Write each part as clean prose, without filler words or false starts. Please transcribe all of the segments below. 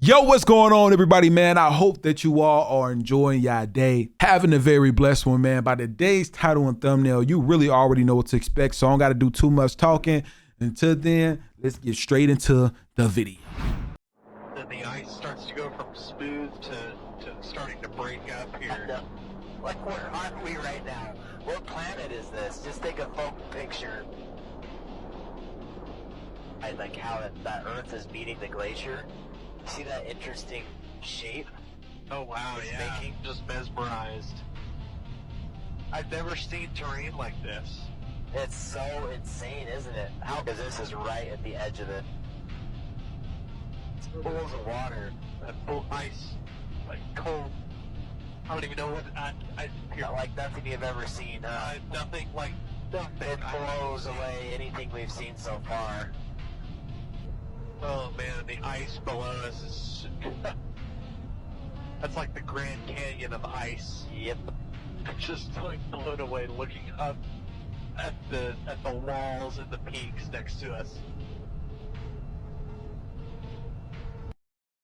Yo, what's going on, everybody, man? I hope that you all are enjoying your day, having a very blessed one, man. By today's title and thumbnail, you really already know what to expect, so I don't got to do too much talking. Until then, let's get straight into the video. Then the ice starts to go from smooth to starting to break up here. Like, where are we right now? What planet is this? Just take a photo picture. I like how that Earth is meeting the glacier. See that interesting shape? Oh wow, it's yeah. making? Just mesmerized. I've never seen terrain like this. It's so insane, isn't it? How? Because this is right at the edge of it. It's pools of water. Full ice, like cold. I don't even know what Not like nothing you've ever seen. Nothing like nothing. It blows away anything we've seen so far. Oh man, the ice below us is that's like the Grand Canyon of ice. Yep. Just like blown away looking up at the walls and the peaks next to us.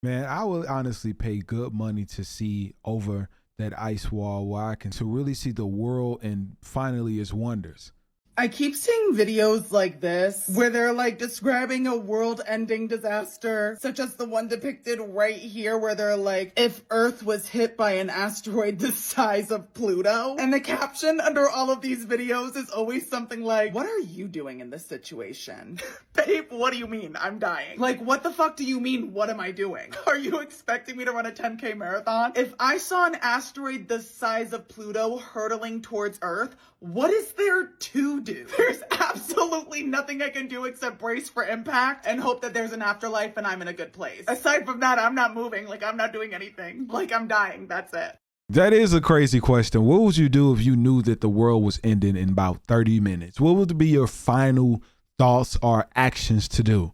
Man, I would honestly pay good money to see over that ice wall where I can to really see the world and finally its wonders. I keep seeing videos like this where they're like describing a world-ending disaster, such as the one depicted right here where they're like, if Earth was hit by an asteroid the size of Pluto. And the caption under all of these videos is always something like, what are you doing in this situation? Babe, what do you mean? I'm dying. Like, what the fuck do you mean, what am I doing? Are you expecting me to run a 10K marathon? If I saw an asteroid the size of Pluto hurtling towards Earth, what is there to do? There's absolutely nothing I can do except brace for impact and hope that there's an afterlife and I'm in a good place. Aside from that, I'm not moving. Like, I'm not doing anything. Like, I'm dying. That's it. That is a crazy question. What would you do if you knew that the world was ending in about 30 minutes? What would be your final thoughts or actions to do?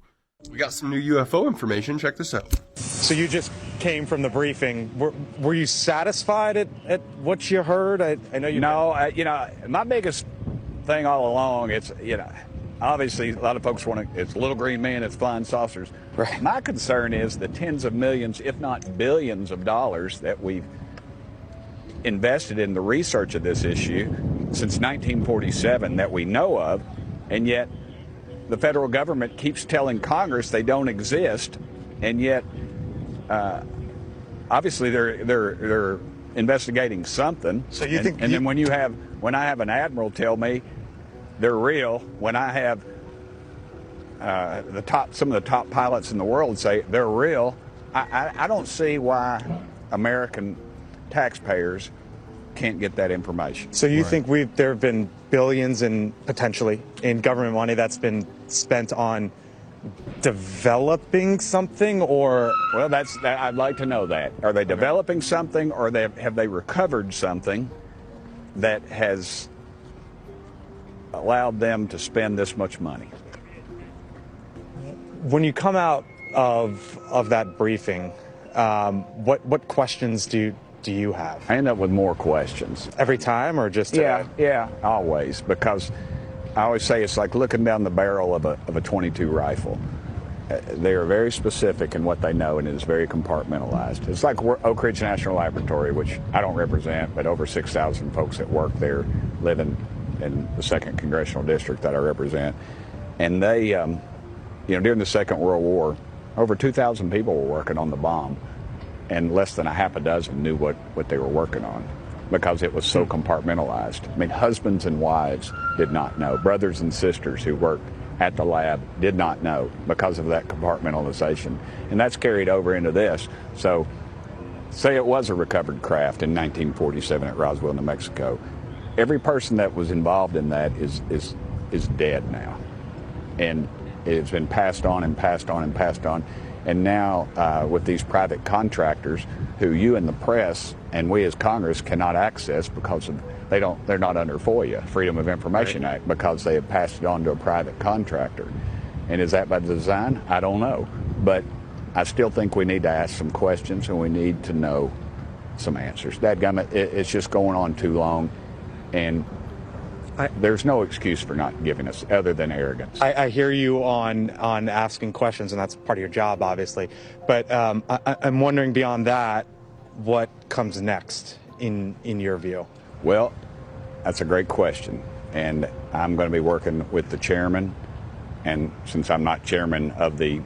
We got some new UFO information. Check this out. So you just came from the briefing. Were you satisfied at what you heard? I know you. No, my biggest thing all along, it's, obviously a lot of folks want to, it's little green men, it's flying saucers. Right. My concern is the tens of millions, if not billions of dollars that we've invested in the research of this issue since 1947 that we know of, and yet the federal government keeps telling Congress they don't exist, and yet obviously they're investigating something. So you think? And then when I have an admiral tell me they're real, when I have some of the top pilots in the world say they're real, I don't see why American taxpayers can't get that information. So you think there have been billions and potentially in government money that's been spent on developing something, or? Well, I'd like to know that. Are they developing something, or have they recovered something that has allowed them to spend this much money? When you come out of that briefing, what questions do you have? I end up with more questions. Every time, or just? Yeah, always, because I always say it's like looking down the barrel of a .22 rifle. They are very specific in what they know, and it is very compartmentalized. It's like Oak Ridge National Laboratory, which I don't represent, but over 6,000 folks that work there living in the 2nd Congressional District that I represent. And they, during the Second World War, over 2,000 people were working on the bomb, and less than a half a dozen knew what they were working on because it was so compartmentalized. I mean, husbands and wives did not know. Brothers and sisters who worked at the lab did not know because of that compartmentalization. And that's carried over into this. So say it was a recovered craft in 1947 at Roswell, New Mexico. Every person that was involved in that is dead now. And it's been passed on and passed on and passed on. And now with these private contractors who you in the press and we as Congress cannot access because they're not under FOIA, Freedom of Information Act, because they have passed it on to a private contractor. And is that by design? I don't know. But I still think we need to ask some questions and we need to know some answers. Dadgummit, it's just going on too long. And There's no excuse for not giving us other than arrogance. I hear you on asking questions, and that's part of your job, obviously. But I'm wondering beyond that, what comes next in your view? Well, that's a great question. And I'm going to be working with the chairman. And since I'm not chairman of this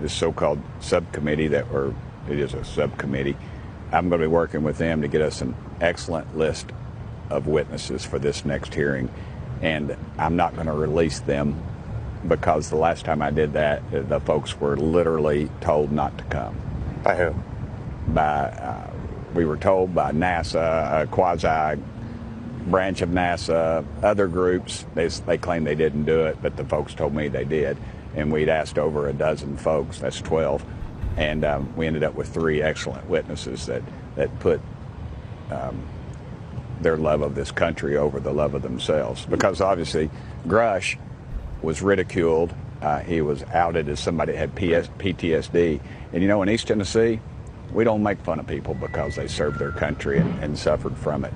so-called subcommittee it is a subcommittee, I'm going to be working with them to get us an excellent list of witnesses for this next hearing. And I'm not going to release them because the last time I did that, the folks were literally told not to come. By who? We were told by NASA, a quasi branch of NASA, other groups. They claim they didn't do it, but the folks told me they did. And we'd asked over a dozen folks, that's 12. And we ended up with 3 excellent witnesses that put their love of this country over the love of themselves. Because obviously, Grush was ridiculed. He was outed as somebody that had PTSD. And in East Tennessee, we don't make fun of people because they served their country and suffered from it.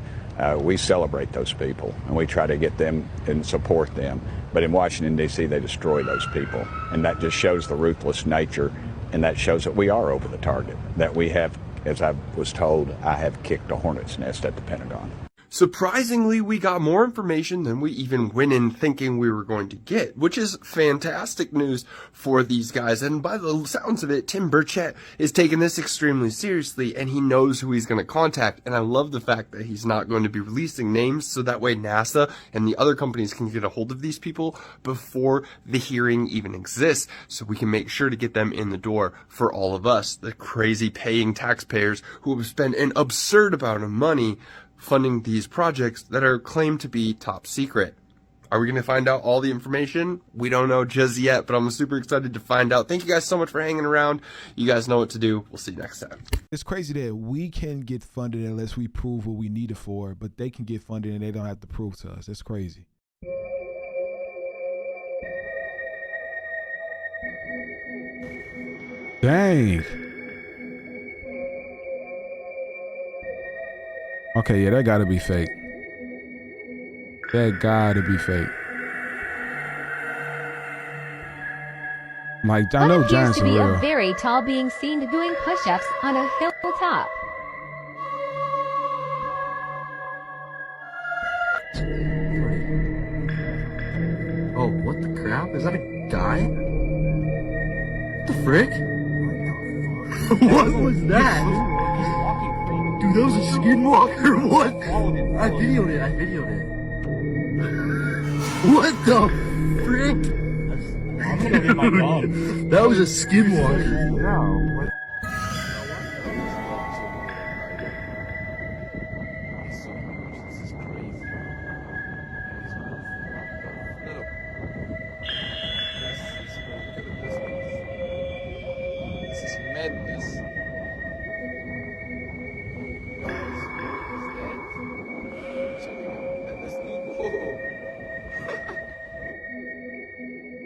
We celebrate those people, and we try to get them and support them. But in Washington, D.C., they destroy those people. And that just shows the ruthless nature, and that shows that we are over the target, that we have, as I was told, I have kicked a hornet's nest at the Pentagon. Surprisingly, we got more information than we even went in thinking we were going to get, which is fantastic news for these guys. And by the sounds of it, Tim Burchett is taking this extremely seriously, and he knows who he's going to contact. And I love the fact that he's not going to be releasing names, so that way NASA and the other companies can get a hold of these people before the hearing even exists, so we can make sure to get them in the door for all of us, the crazy paying taxpayers who have spent an absurd amount of money funding these projects that are claimed to be top secret. Are we going to find out all the information? We don't know just yet, but I'm super excited to find out. Thank you guys so much for hanging around. You guys know what to do. We'll see you next time. It's crazy that we can get funded unless we prove what we need it for, but they can get funded and they don't have to prove to us. That's crazy. Dang. Okay, yeah, that gotta be fake. That gotta be fake. Like, I know giants are real. real. A very tall being seen doing push-ups on a hilltop. Oh, what the crap? Is that a guy? What the frick? What was that? Dude, that was a Skinwalker. What? I videoed it. What the frick? I'm gonna get my mom. That was a Skinwalker. No. What?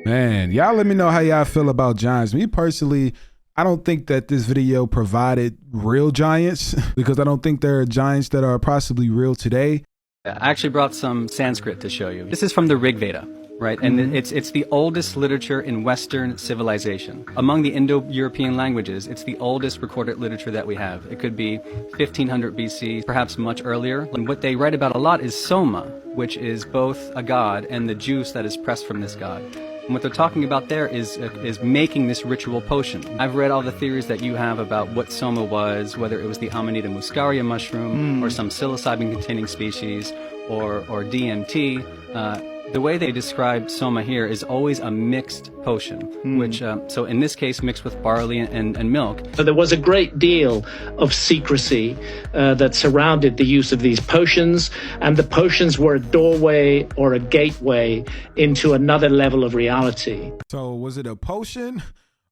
Man, y'all let me know how y'all feel about giants. Me personally, I don't think that this video provided real giants because I don't think there are giants that are possibly real today. I actually brought some Sanskrit to show you. This is from the Rig Veda, right? And it's the oldest literature in Western civilization. Among the Indo-European languages, it's the oldest recorded literature that we have. It could be 1500 BC, perhaps much earlier. And what they write about a lot is Soma, which is both a god and the juice that is pressed from this god. And what they're talking about there is making this ritual potion. I've read all the theories that you have about what Soma was, whether it was the Amanita muscaria mushroom or some psilocybin-containing species or DMT. The way they describe Soma here is always a mixed potion, which, so in this case, mixed with barley and milk. So there was a great deal of secrecy that surrounded the use of these potions, and the potions were a doorway or a gateway into another level of reality. So was it a potion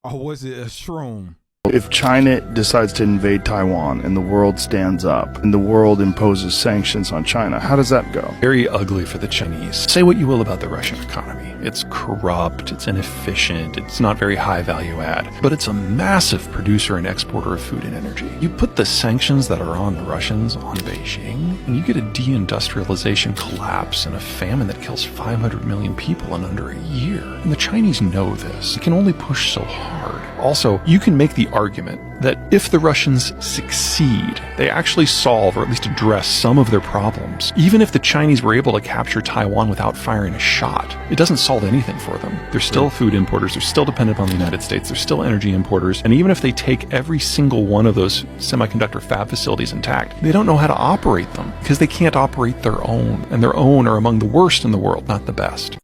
or was it a shroom? If China decides to invade Taiwan and the world stands up and the world imposes sanctions on China, how does that go? Very ugly for the Chinese. Say what you will about the Russian economy. It's corrupt, it's inefficient, it's not very high value add, but it's a massive producer and exporter of food and energy. You put the sanctions that are on the Russians on Beijing, and you get a deindustrialization collapse and a famine that kills 500 million people in under a year. And the Chinese know this. They can only push so hard. Also, you can make the argument that if the Russians succeed, they actually solve or at least address some of their problems. Even if the Chinese were able to capture Taiwan without firing a shot, it doesn't solve anything for them. They're still food importers, they're still dependent on the United States, they're still energy importers, and even if they take every single one of those semiconductor fab facilities intact, they don't know how to operate them because they can't operate their own, and their own are among the worst in the world, not the best.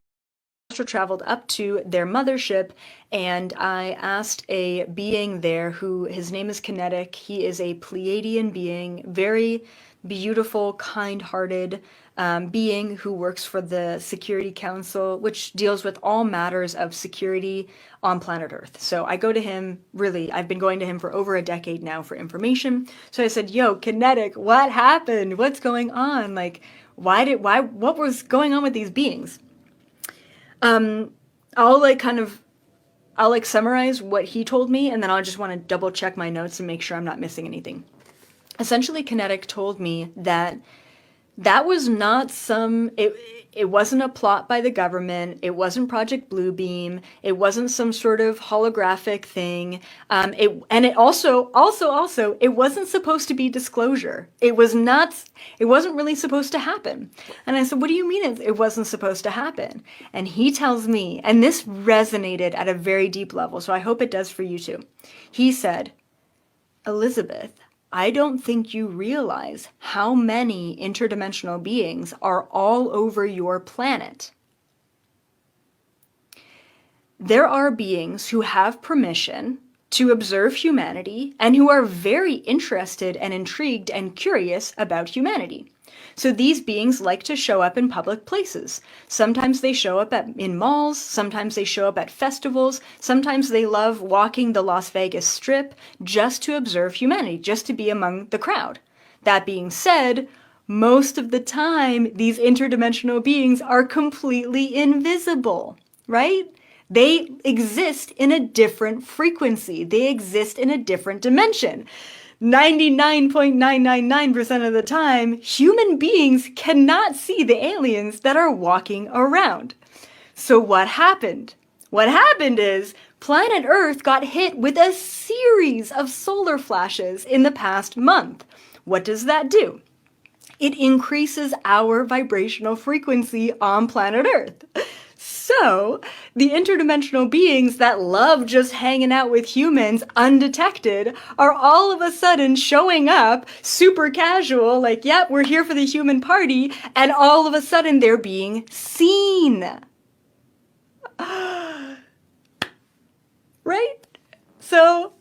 Traveled up to their mothership, and I asked a being there who, his name is Kinetic. He is a Pleiadian being, very beautiful, kind-hearted being who works for the Security Council, which deals with all matters of security on planet Earth. So I go to him, really, I've been going to him for over a decade now for information. So I said, yo, Kinetic, what happened? What's going on? Like, what was going on with these beings? I'll summarize what he told me, and then I'll just want to double check my notes and make sure I'm not missing anything. Essentially, Kinetic told me that was not it wasn't a plot by the government, it wasn't Project Bluebeam, it wasn't some sort of holographic thing, it also, it wasn't supposed to be disclosure. It wasn't really supposed to happen. And I said, what do you mean it wasn't supposed to happen? And he tells me, and this resonated at a very deep level, so I hope it does for you too. He said, Elizabeth, I don't think you realize how many interdimensional beings are all over your planet. There are beings who have permission to observe humanity and who are very interested and intrigued and curious about humanity. So these beings like to show up in public places. Sometimes they show up in malls, sometimes they show up at festivals, sometimes they love walking the Las Vegas Strip just to observe humanity, just to be among the crowd. That being said, most of the time, these interdimensional beings are completely invisible, right? They exist in a different frequency. They exist in a different dimension. 99.999% of the time, human beings cannot see the aliens that are walking around. So what happened? What happened is planet Earth got hit with a series of solar flashes in the past month. What does that do? It increases our vibrational frequency on planet Earth. So, the interdimensional beings that love just hanging out with humans undetected are all of a sudden showing up super casual, like, yep, we're here for the human party, and all of a sudden they're being seen. Right? So,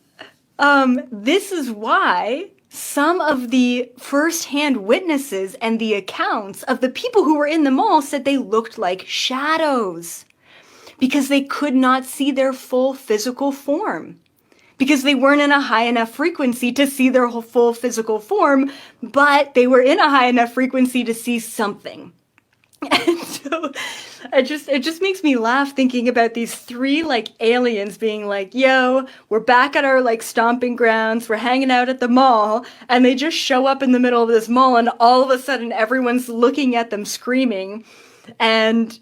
this is why some of the first-hand witnesses and the accounts of the people who were in the mall said they looked like shadows because they could not see their full physical form, because they weren't in a high enough frequency to see their whole full physical form, but they were in a high enough frequency to see something. And so it just makes me laugh thinking about these three aliens being like, yo, we're back at our stomping grounds, we're hanging out at the mall, and they just show up in the middle of this mall and all of a sudden everyone's looking at them screaming and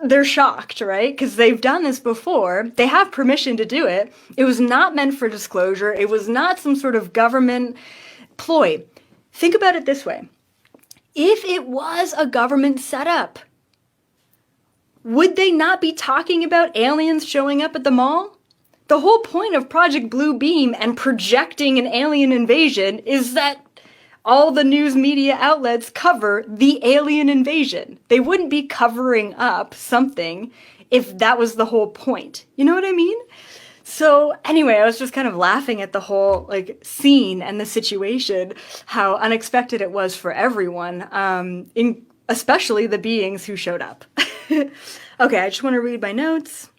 they're shocked, right? Because they've done this before. They have permission to do it. It was not meant for disclosure. It was not some sort of government ploy. Think about it this way. If it was a government setup, would they not be talking about aliens showing up at the mall? The whole point of Project Bluebeam and projecting an alien invasion is that all the news media outlets cover the alien invasion. They wouldn't be covering up something if that was the whole point. You know what I mean? So anyway, I was just kind of laughing at the whole scene and the situation, how unexpected it was for everyone, especially the beings who showed up. Okay, I just want to read my notes.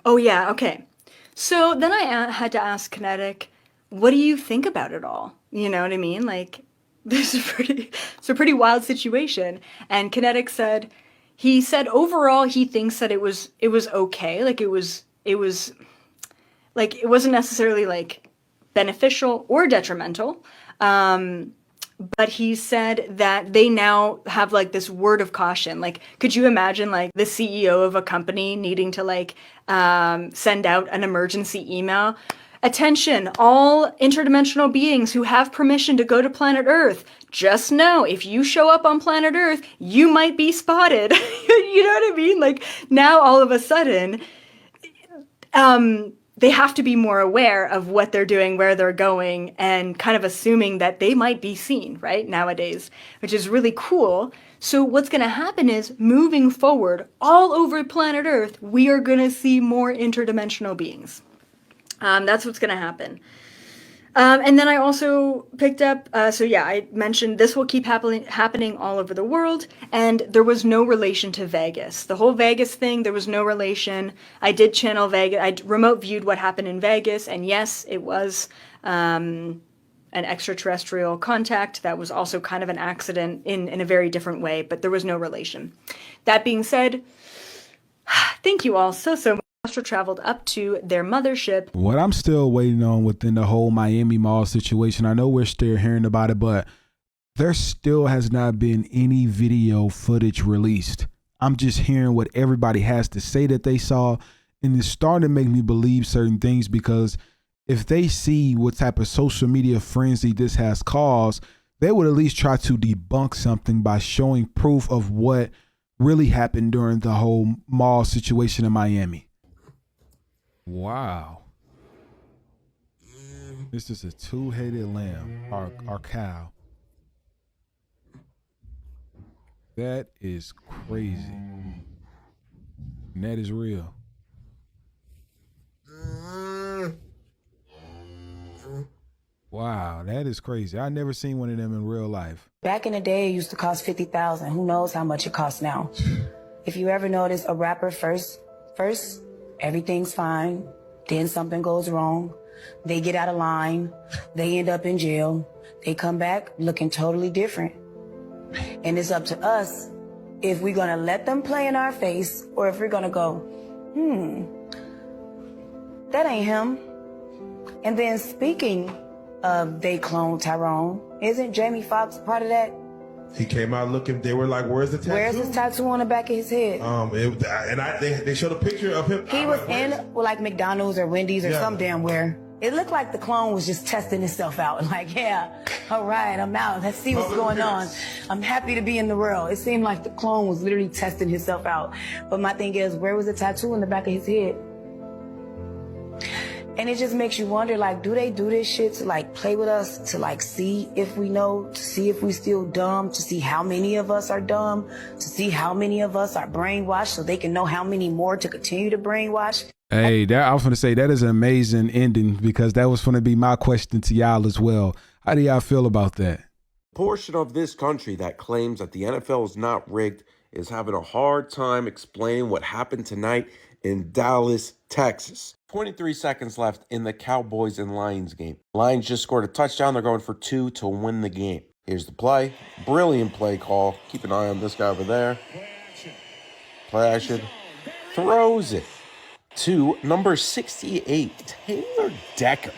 Oh yeah, okay. So then I had to ask Kinetic, what do you think about it all? You know what I mean? this is it's a pretty wild situation. And Kinetic said, he said overall he thinks that it was okay. Like it was like it wasn't necessarily like beneficial or detrimental. But he said that they now have like this word of caution. Like, could you imagine like the CEO of a company needing to like send out an emergency email? Attention, all interdimensional beings who have permission to go to planet Earth. Just know, if you show up on planet Earth, you might be spotted. You know what I mean? Like, now all of a sudden, they have to be more aware of what they're doing, where they're going, and kind of assuming that they might be seen, right, nowadays, which is really cool. So what's going to happen is, moving forward, all over planet Earth, we are going to see more interdimensional beings. That's what's going to happen. And then I also picked up, so yeah, I mentioned this will keep happening all over the world, and there was no relation to Vegas. The whole Vegas thing, there was no relation. I did channel Vegas, I remote viewed what happened in Vegas, and yes, it was an extraterrestrial contact. That was also kind of an accident in a very different way, but there was no relation. That being said, thank you all so much. Astro traveled up to their mothership. What I'm still waiting on within the whole Miami Mall situation, I know we're still hearing about it, but there still has not been any video footage released. I'm just hearing what everybody has to say that they saw, and it's starting to make me believe certain things, because if they see what type of social media frenzy this has caused, they would at least try to debunk something by showing proof of what really happened during the whole mall situation in Miami. Wow. This is a two-headed lamb, or cow. That is crazy. And that is real. Wow, that is crazy. I never seen one of them in real life. Back in the day, it used to cost $50,000. Who knows how much it costs now? If you ever notice a rapper first, everything's fine. Then something goes wrong. They get out of line. They end up in jail. They come back looking totally different. And it's up to us if we're going to let them play in our face, or if we're going to go, that ain't him. And then speaking of they clone Tyrone, isn't Jamie Foxx part of that? He came out looking, they were like, where's the tattoo? Where's his tattoo on the back of his head? They showed a picture of him. He was in like McDonald's or Wendy's or some damn where. It looked like the clone was just testing himself out. Like, yeah, all right, I'm out. Let's see what's going on. I'm happy to be in the world. It seemed like the clone was literally testing himself out. But my thing is, where was the tattoo on the back of his head? And it just makes you wonder, like, do they do this shit to, like, play with us, to, like, see if we know, to see if we still dumb, to see how many of us are dumb, to see how many of us are brainwashed so they can know how many more to continue to brainwash? Hey, I was going to say, that is an amazing ending, because that was going to be my question to y'all as well. How do y'all feel about that? Portion of this country that claims that the NFL is not rigged is having a hard time explaining what happened tonight in Dallas, Texas. 23 seconds left in the Cowboys and Lions game. Lions just scored a touchdown. They're going for 2 to win the game. Here's the play. Brilliant play call. Keep an eye on this guy over there. Play action. Throws it to number 68, Taylor Decker,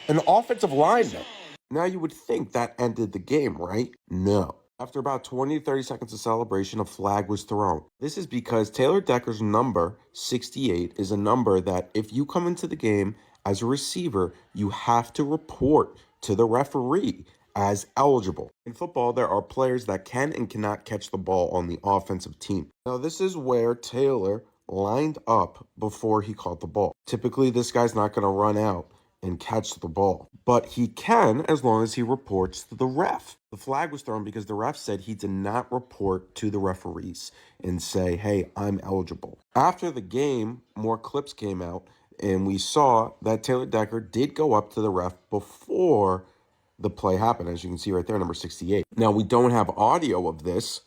an offensive lineman. Now you would think that ended the game, right? No. After about 20 to 30 seconds of celebration, a flag was thrown. This is because Taylor Decker's number, 68, is a number that if you come into the game as a receiver, you have to report to the referee as eligible. In football, there are players that can and cannot catch the ball on the offensive team. Now, this is where Taylor lined up before he caught the ball. Typically, this guy's not going to run out and catch the ball, but he can as long as he reports to the ref. The flag was thrown because the ref said he did not report to the referees and say, hey, I'm eligible. After the game, more clips came out, and we saw that Taylor Decker did go up to the ref before the play happened, as you can see right there, number 68. Now, we don't have audio of this,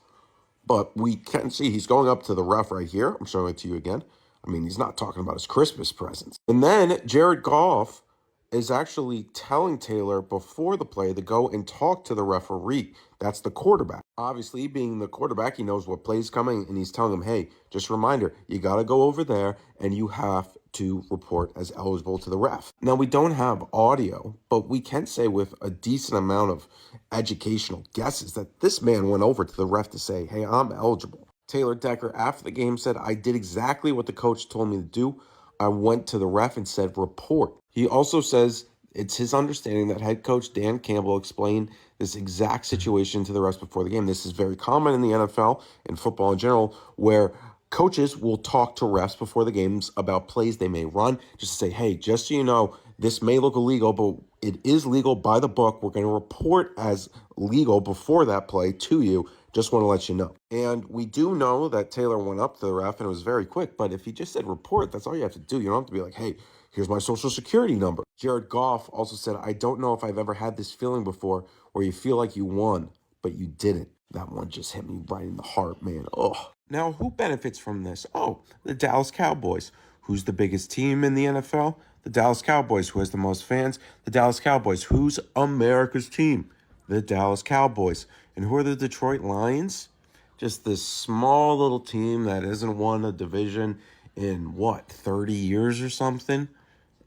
but we can see he's going up to the ref right here. I'm showing it to you again. I mean, he's not talking about his Christmas presents. And then Jared Goff is actually telling Taylor before the play to go and talk to the referee. That's the quarterback. Obviously, being the quarterback, he knows what play's coming, and he's telling him, hey, just a reminder, you got to go over there, and you have to report as eligible to the ref. Now, we don't have audio, but we can say with a decent amount of educational guesses that this man went over to the ref to say, hey, I'm eligible. Taylor Decker, after the game, said, I did exactly what the coach told me to do. I went to the ref and said, report. He also says it's his understanding that head coach Dan Campbell explained this exact situation to the refs before the game. This is very common in the NFL and football in general, where coaches will talk to refs before the games about plays they may run, just to say, hey, just so you know, this may look illegal, but it is legal by the book. We're going to report as legal before that play to you. Just want to let you know. And we do know that Taylor went up to the ref and it was very quick, but if he just said report, that's all you have to do. You don't have to be like, hey, here's my social security number. Jared Goff also said, I don't know if I've ever had this feeling before where you feel like you won, but you didn't. That one just hit me right in the heart, man. Oh. Now, who benefits from this? Oh, the Dallas Cowboys. Who's the biggest team in the NFL? The Dallas Cowboys. Who has the most fans? The Dallas Cowboys. Who's America's team? The Dallas Cowboys. And who are the Detroit Lions? Just this small little team that hasn't won a division in, 30 years or something?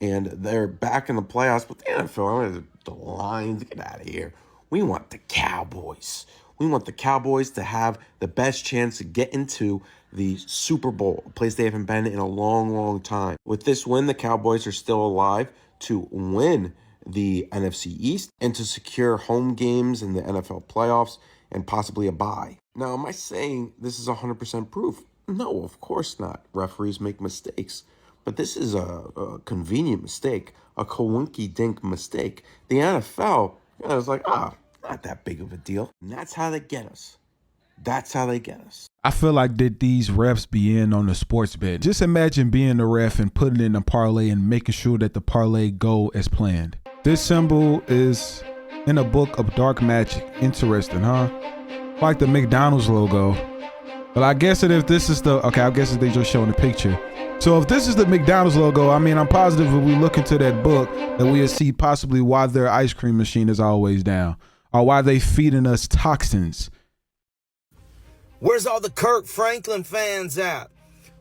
And they're back in the playoffs. But the NFL, the Lions, get out of here. We want the Cowboys. We want the Cowboys to have the best chance to get into the Super Bowl, a place they haven't been in a long, long time. With this win, the Cowboys are still alive to win the NFC East and to secure home games in the NFL playoffs and possibly a bye. Now, am I saying this is 100% proof? No, of course not. Referees make mistakes. But this is a convenient mistake, a coinky-dink mistake. The NFL is like, not that big of a deal. And that's how they get us. That's how they get us. I feel like that these refs be in on the sports bet. Just imagine being the ref and putting in a parlay and making sure that the parlay go as planned. This symbol is in a book of dark magic. Interesting, huh? Like the McDonald's logo. But I guess if this is I guess they just showing the picture. So if this is the McDonald's logo, I mean, I'm positive if we look into that book that we'll see possibly why their ice cream machine is always down or why they feeding us toxins. Where's all the Kirk Franklin fans at?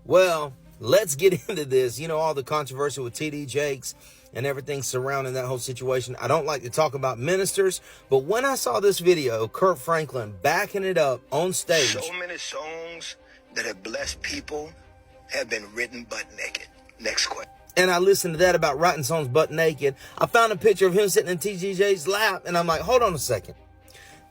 Well, let's get into this. You know, all the controversy with TD Jakes and everything surrounding that whole situation. I don't like to talk about ministers, but when I saw this video, Kirk Franklin backing it up on stage. So many songs that have blessed people have been written butt naked. Next question. And I listened to that about writing songs butt naked. I found a picture of him sitting in TGJ's lap, and I'm like, hold on a second.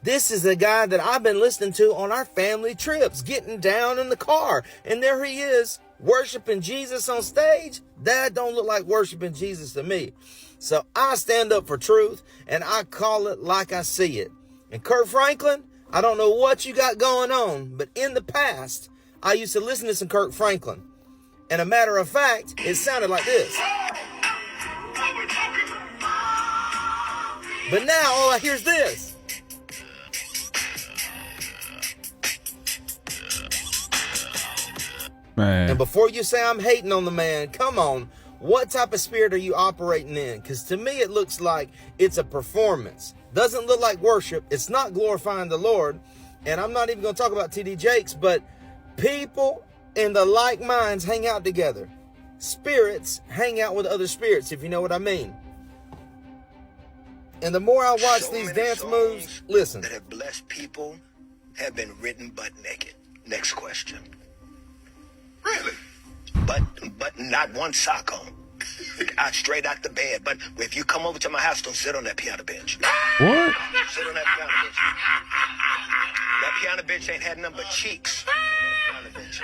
This is a guy that I've been listening to on our family trips, getting down in the car. And there he is, worshiping Jesus on stage. That don't look like worshiping Jesus to me. So I stand up for truth, and I call it like I see it. And Kirk Franklin, I don't know what you got going on, but in the past, I used to listen to some Kirk Franklin. And a matter of fact, it sounded like this. But now all I hear is this. Man. And before you say I'm hating on the man, come on. What type of spirit are you operating in? Because to me, it looks like it's a performance. Doesn't look like worship. It's not glorifying the Lord. And I'm not even going to talk about TD Jakes, but people in the like minds hang out together. Spirits hang out with other spirits, if you know what I mean. And the more I watch So these many dance songs moves, listen. that have blessed people have been written butt naked. Next question. Really? But not one sock on. Out straight out the bed. But if you come over to my house, don't sit on that piano bench. What? Sit on that piano bench. That piano bench ain't had nothing but cheeks. Piano bench.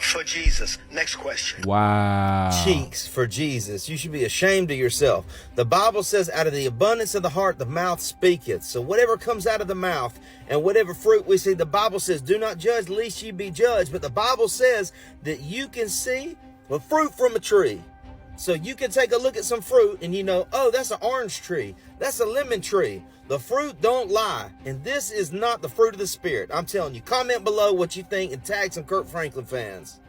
For Jesus. Next question. Wow. Cheeks for Jesus. You should be ashamed of yourself. The Bible says, out of the abundance of the heart, the mouth speaketh. So whatever comes out of the mouth and whatever fruit we see, the Bible says, do not judge, lest ye be judged. But the Bible says that you can see the fruit from a tree. So you can take a look at some fruit and you know, oh, that's an orange tree. That's a lemon tree. The fruit don't lie. And this is not the fruit of the Spirit. I'm telling you. Comment below what you think and tag some Kirk Franklin fans.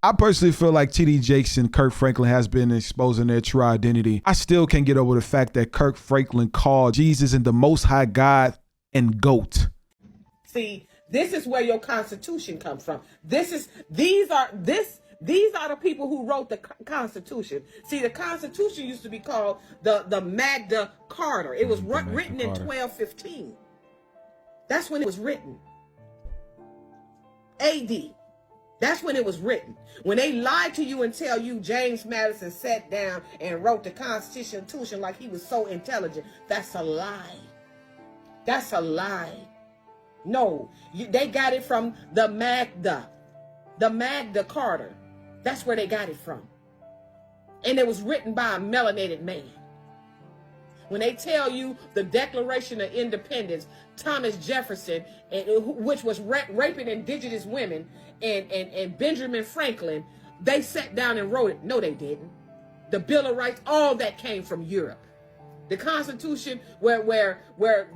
I personally feel like T.D. Jakes and Kirk Franklin has been exposing their true identity. I still can't get over the fact that Kirk Franklin called Jesus and the Most High God and GOAT. See, this is where your Constitution comes from. These are the people who wrote the Constitution. See, the Constitution used to be called the Magna Carta. It was written in 1215. That's when it was written. AD. That's when it was written. When they lied to you and tell you James Madison sat down and wrote the Constitution like he was so intelligent, that's a lie. That's a lie. No, they got it from the Magna Carta. That's where they got it from. And it was written by a melanated man. When they tell you the Declaration of Independence, Thomas Jefferson, which was raping indigenous women, and Benjamin Franklin, they sat down and wrote it. No, they didn't. The Bill of Rights, all that came from Europe. The Constitution, where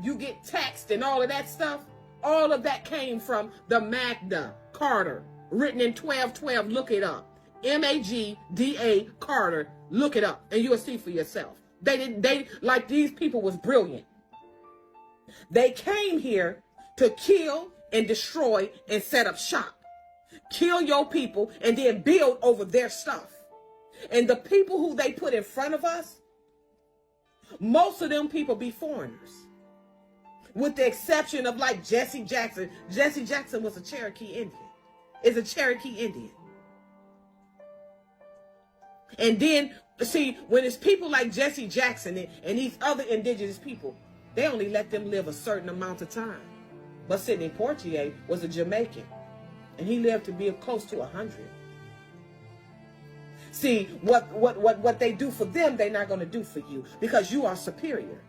you get taxed and all of that stuff, all of that came from the Magna Carta, written in 1212. Look it up. Magda Carter. Look it up, and you'll see for yourself. They like these people was brilliant. They came here to kill and destroy and set up shop. Kill your people and then build over their stuff. And the people who they put in front of us, most of them people be foreigners. With the exception of like Jesse Jackson. Jesse Jackson was a Cherokee Indian. Is a Cherokee Indian. And then, see, when it's people like Jesse Jackson and these other indigenous people, they only let them live a certain amount of time. But Sidney Poitier was a Jamaican, and he lived to be close to 100. See, what they do for them, they're not going to do for you, because you are superior.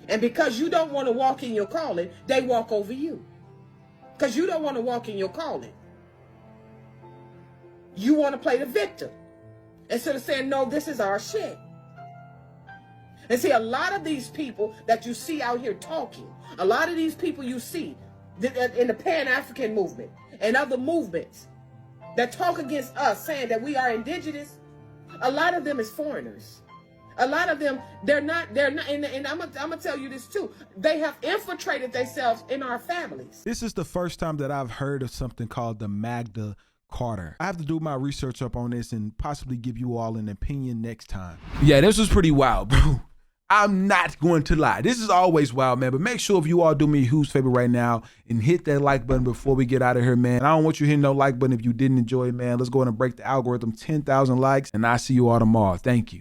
And because you don't want to walk in your calling, they walk over you. Because you don't want to walk in your calling. You want to play the victim instead of saying, no, this is our shit. And see, a lot of these people that you see out here talking, a lot of these people you see in the Pan-African movement and other movements that talk against us, saying that we are indigenous, a lot of them is foreigners. A lot of them, they're not, and I'm gonna tell you this too. They have infiltrated themselves in our families. This is the first time that I've heard of something called the Magna Carta. I have to do my research up on this and possibly give you all an opinion next time. Yeah, this was pretty wild, bro. I'm not going to lie. This is always wild, man. But make sure if you all do me a huge favor right now and hit that like button before we get out of here, man. I don't want you hitting no like button if you didn't enjoy it, man. Let's go ahead and break the algorithm. 10,000 likes, and I'll see you all tomorrow. Thank you.